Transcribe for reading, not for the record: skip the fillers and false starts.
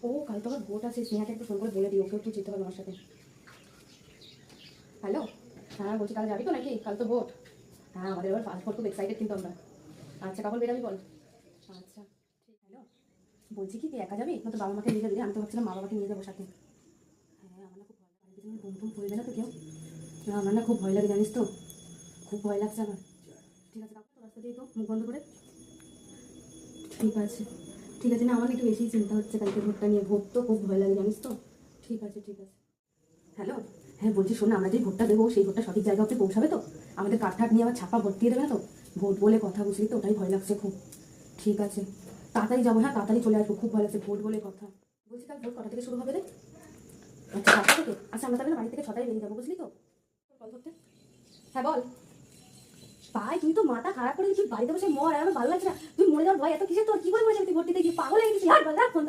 ও কাল তো আমার ভোট আছে, স্নেহাকে একটু ফোন করে বলে দিই, ওকে একটু যেতে হবে আমার সাথে। হ্যালো, হ্যাঁ বলছি কাল যাবি তো নাকি? কাল তো ভোট। হ্যাঁ আমাদের এবার ফার্স্ট ভোট, খুব এক্সাইটেড কিন্তু আমরা। আচ্ছা কখন বেরাবি বল। আচ্ছা ঠিক। হ্যালো, বলছি কি তুই একা যাবি না তো বাবা মাকে নিয়ে যাবি? আমি তো ভাবছিলাম মা বাবাকে নিয়ে যাবো সাথে। হ্যাঁ আমার না খুব ভয় লাগে, বুম টুম পড়বে না তো কেউ? না আমার না খুব ভয় লাগে জানিস তো, খুব ভয় লাগছে আমার। ঠিক আছে কাকু, তো রাস্তা দিয়ে তো মুখ বন্ধ করে। ঠিক আছে ঠিক আছে, না আমার না একটু বেশি চিন্তা হচ্ছে কালকে ভোটটা নিয়ে, ভোট তো খুব ভয় লাগে জানিস তো। ঠিক আছে ঠিক আছে। হ্যালো, হ্যাঁ বলছি শোন না, আমরা যে ভোটটা দেবো সেই ভোটটা সঠিক জায়গা অব্দি পৌঁছাবে তো? আমাদের কার্ড ঠাট নিয়ে আবার ছাপা ভোট দিয়ে দেবে না তো? ভোট বলে কথা, বুঝলি তো, ওটাই ভয় লাগছে খুব। ঠিক আছে তাড়াতাড়ি যাবো, হ্যাঁ তাড়াতাড়ি চলে আসবো, খুব ভয় লাগছে ভোট বলে কথা। বলছি কাল ভোট কটা থেকে শুরু হবে রে? আচ্ছা 7টা থেকে। আচ্ছা আমরা তাহলে বাড়ি থেকে 6টায় বেরিয়ে যাবো, বুঝলি তো। কল ধরতে। হ্যাঁ বল। ভাই তুই তো মাথা খারাপ করে তুই বাড়িতে বসে মর, আর আমার ভালো লাগছে না। তুই মরে যাওয়ার ভয় এত কিসের তোর? কি করে মরে যাবি তুই ভোট দিতে গিয়ে? পাগল হয়ে গেছিস? আর বল না ফোন